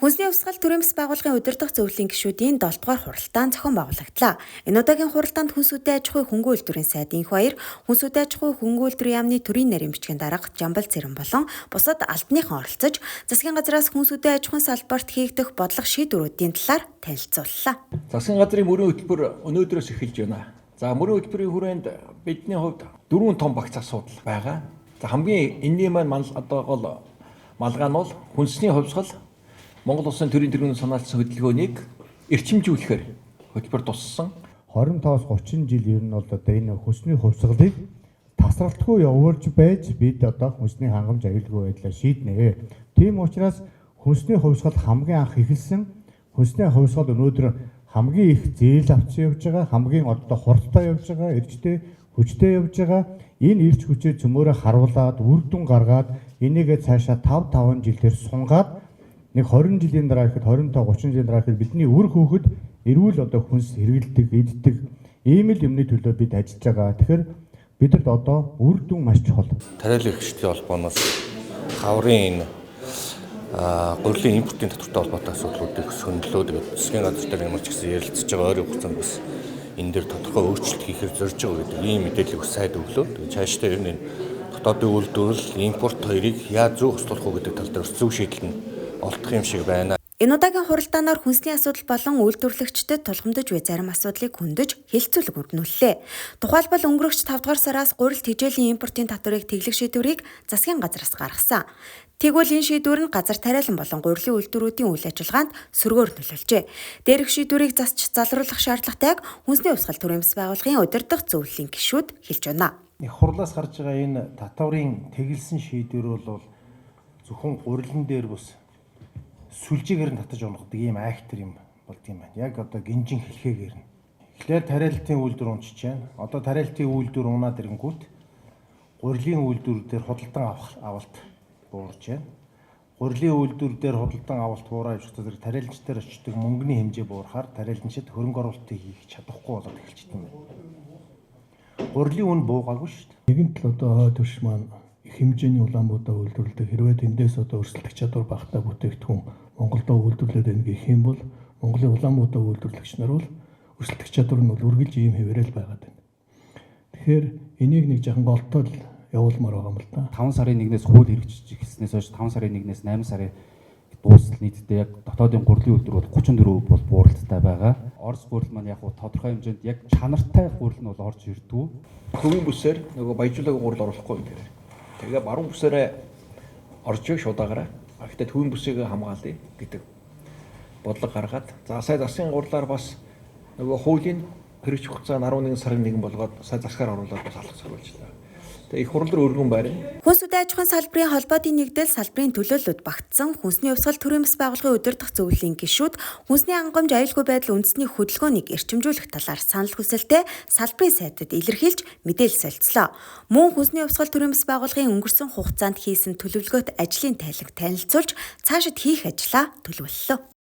Хүнсний хувьсгал төрийн бас байгууллагын удирдах зөвлөлийн гишүүдийн 7 дугаар хуралдаан зохион байгуулагдлаа. Энэ удаагийн хуралдаанд хүнсүүдийн аж ахуйн хөнгөн үйлдвэрийн сайдын их баяр, хүнсүүдийн аж ахуйн хөнгөн үйлдвэрийн яамны төрийн нарийн бичгийн дарга Жамбал Цэрэн болон бусад албаныхан оролцож, засгийн газраас хүнсүүдийн аж ахуйн салбарт хийгдэх бодлого шийдвэрүүдийн талаар танилцууллаа. Засгийн газрын мөрийн хөтөлбөр өнөөдрөөс эхэлж байна. За мөрийн хөтөлбөрийн хүрээнд бидний хувьд 4 том багц асуудал байгаа. За хамгийн энэний маань одоо малгай нь бол хүнсний хувьсгал Монгол Улсын төрийн тэргүүний санаалсан хөдөлгөөнийг эрчимжүүлэхээр хөтөлбөр туссан. 20-30 жил ер нь бол одоо энэ хүнсний хувьсгалыг тасралтгүй явуулж байж бид одоо хүнсний хангамж аюулгүй байдлаар шийднэ. Тийм учраас хүнсний хувьсгал хамгийн анх эхэлсэн. Хүнсний хувьсгал өнөөдөр хамгийн их зээл авч явж байгаа, хамгийн одоо хурдтай явж байгаа, эрчтэй хүчтэй явж байгаа. Энэ эрч хүчээ цөмөөрө харуулад, үр дүн гаргаад энийгээ цаашаа 5 жилээр сунгаад нэг 20 жилийн дараа ихэд 25-30 жилийн дараа ихэд бидний үр хөөхд эрүүл одоо хүнс хэрэгэлдэг, эддэг ийм л юмны төлөө бид ажиллаж байгаа. Тэгэхээр бидэд одоо үр дүн маш чухал. Тариалан эрхчлэлийн холбооноос хаврын гурилын импортын татвартай холбоотой асуудлуудыг сөндлөө тэгээд засгийн газар дээр ямар ч гэсэн ярилцж байгаа ойрын хугацаанд бас энэ дээр тодорхой өөрчлөлт хийхээр зорж байгаа гэдэг ийм мэдээллийг сайд өглөө. Тэгээд цаашдаа ер нь дотоодын үйлдвэрлэл, импорт хоёрыг яаж зөв хослуулах уу гэдэг тал дээр зөв шийдэл нь олдох юм шиг байна. Энэ удаагийн хуралдаанаар хүнсний асуудал болон үйлдвэрлэгчдэд тулгамдж буй зарим асуудлыг хөндөж хэлцүүлэг өргөнүүллээ. Тухайлбал өнгөрөгч 5 дугаар сараас гурил тэжээлийн импортын татварыг тэглэх шийдвэрийг засгийн газраас гаргасан. Тэгвэл энэ шийдвэр нь газар тариалан болон гурилын үйлдвэрүүдийн үйл ажиллагаанд сөргөөр нөлөөлжээ. Дээрх шийдвэрийг засч залруулах шаардлагатайг хүнсний хувьсгал төрийн бас байгууллагын удирдах зөвлөлийн гишүүд хэлж байна. Хурлаас гарч байгаа энэ татварын тэглэсэн шийдвэр бол зөвхөн гурилан дээр бас сүлжээгээр нь татаж онгодог ийм актер юм болд юм байна. Яг одоо гинжин хэлхээгээр нь. Эхлээд тариалтын үйлдвэр унчиж байна. Одоо тариалтын үйлдвэр унаад ирэнгүүт гурилын үйлдвэр дээр худалдан авалт буурж байна. Гурилын үйлдвэр дээр худалдан авалт буураа явж байгаа тариалчдаар очдог мөнгөний хэмжээ буурахаар тариалчид хөрөнгө оруулалтыг хийх чадахгүй болоод эхэлчихсэн юм байна. Гурилын үн буугаагүй шүү дээ. Нэгэн тал одоо төрш маань их хэмжээний улаанбуудаа үйлдвэрлэдэг. Хэрвээ тэндээс одоо өрсөлдөх чадвар багтаа бүтээгдэхүүн Монголдо үйлдвэрлээд байна гэх юм бол Монголын улаанбуудаа үйлдвэрлэгч нар бол өрсөлдөх чадвар нь бол үргэлж ийм хэвээрэл байгаад байна. Тэгэхээр энийг нэг жахан голтол явуулмаар байгаа юм л да. 5 сарын 1-ээс хууль хэрэгжиж эхэлснээс хойш 5 сарын 1-ээс 8 сарын дуустал нийтдээ яг дотоодын гурилын үйлдвэр бол 34% бол бууралтай байгаа. Орос гурил маань яг тодорхой хэмжээнд яг чанартай гурил нь бол орж ирдүү. Төвийн бүсээр нөгөө баяжуулаагүй гурил оруулахгүй юм дээр. Тэгээ баруун бүсээрээ орж ив шуудаагаараа. Гэхдээ төвийн бүсийг хамгаалъя гэдэг бодлого гаргаад за сая засгийн гурлаар бас нөгөө хуулийн хэрэгжих хугацаа нь 11 сарын 1 болгоод сая засгаар оруулаад бас алах зориулжлаа. Тэгээ их хурл руу өргөн байрна. Хүнсүүдийн аж ахуйн салбарын холбоотын нэгдэл салбарын төлөөлөлд багтсан хүнсний хувьсгал төрийн бас байгууллагын удирдах зөвлөлийн гишүүд хүнсний хангамж аюулгүй байдал үндэсний хөдөлгөөнийг эрчимжүүлэх талаар санал хүсэлтээ салбарын сайтад илэрхийлж мэдээлэл солилцлоо. Мөн хүнсний хувьсгал төрийн бас байгууллагын өнгөрсөн хугацаанд хийсэн төлөвлөгөөт ажлын тайланг танилцуулж цаашид хийх ажлаа төлөвлөлөө.